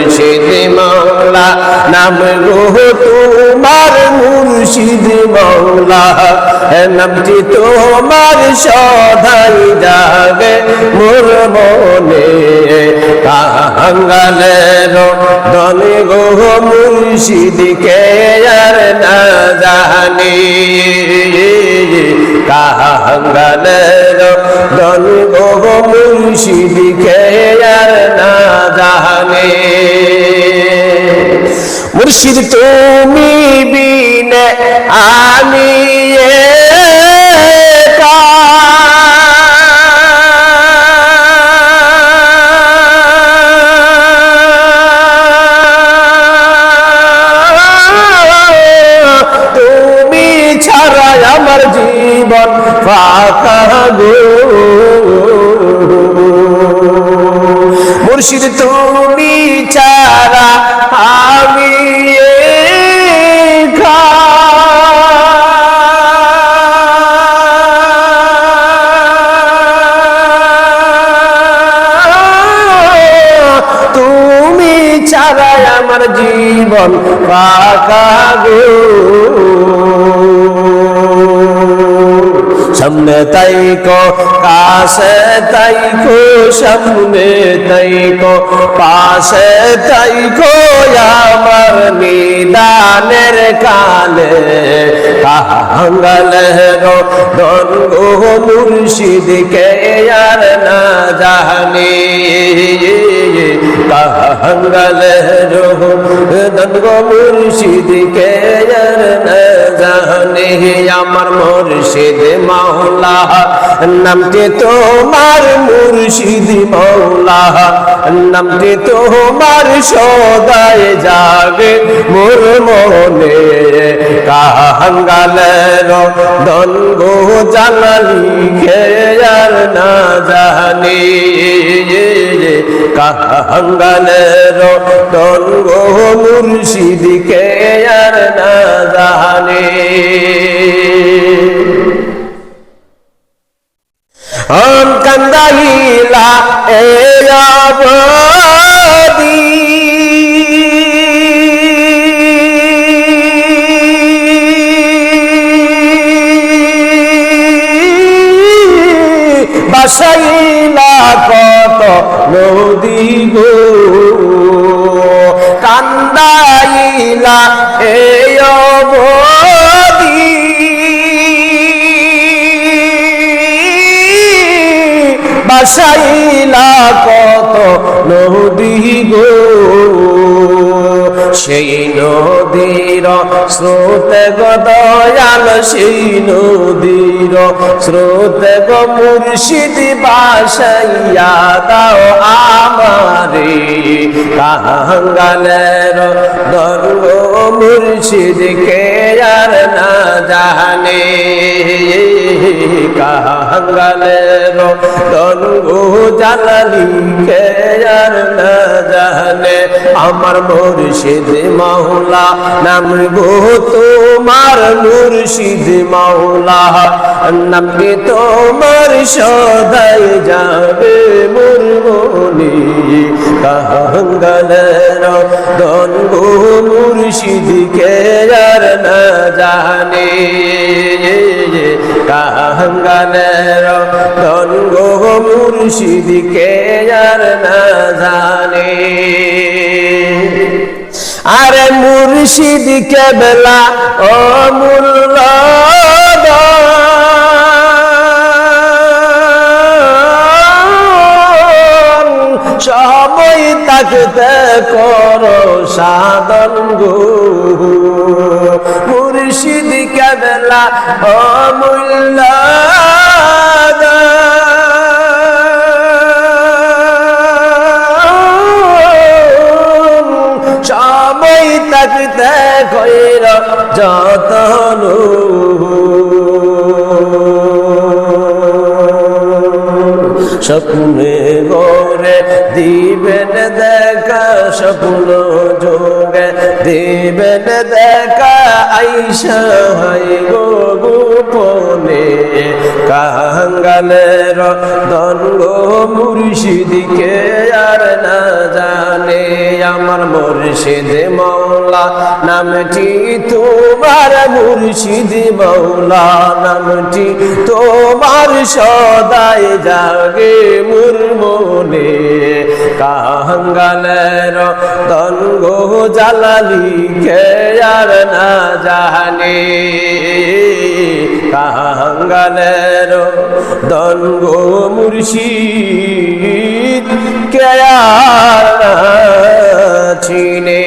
মুর্শিদ মাওলা নাম গো তোমার মুর্শিদ মাওলা নামটি তোমার সদাই জাগে মোর মনে কাঙ্গালের ধনী গো মুর্শিদ কে আর না জানি কাঙ্গালের ধনী গো মুর্শিদ কে আর না জানি মুর্শিদ তুমি বিনে আমি একা তুমি ছাড়া আমার জীবন ফাঁকা গো মুর্শিদ তুমি ছাড়া আমি একা তুমি ছাড়া আমার জীবন ফাঁকা গো সামনে তাইকো কাছে তাইকো সামনে তাইকো পাশে তাইকো আমার নিদানের কালে কাঙ্গালের ধন গো মুর্শিদ কে আর না জানি কাঙ্গালের ধন গো মুর্শিদ কে আর না জানি আমার মুর্শিদ মাওলা নামটি তোমার মুর্শিদ মাওলা নামটি তোমার সদাই জাগে মোর মনে কাঙ্গালের ধন গো জানালি কে আর না জানি কাঙ্গালের ধন গো মুর্শিদ কে আর না জানি हम कंदाहिला ए आबादी बसाइला कत नदी गो कंदाहिला ए आबादी বাসাইলা কত নদী গো সেই নদীর স্রোতে গো দয়াল সেই নদীর স্রোতে গো মুর্শিদ বাসাইয়া দাও আমারে কাঙ্গালের ধন গো মুর্শিদ কে আর না জানে কাঙ্গালের ধন গো জালালি কে আর না জানে আমার মুর্শিদ মাওলা নাম গো তোমার মুর্শিদ মাওলা নামটি তোমার সদাই যাবে মোর মনে কাঙ্গালের ধন গো মুর্শিদ কে আর না জানে কাঙ্গালের ধন গো মুর্শিদ কে আর না জানে আরে মুর্শিদ কে বেলা অমূল্য সময় থাকতে করো সাধন গো মুর্শিদ কে বেলা অমূল্য সময় থাকতে কইর যতন স্বপ্নে গোরে দিবেন দেখা স্বপ্ন যোগে দিবেন দেখা আইসা হয় গো গোপনে কাঙ্গালের দন্গ মুর্শিদকে আর না জানে আমার মুর্শিদ মৌলা নামটি তোমার মুর্শিদ মৌলা নামটি তোমার সদাই জাগে মোর মনে কাঙ্গালের দন্গ জালালিকে আর না জানে কাঙ্গালের দন্গ মুর্শিদ কে আর না চিনে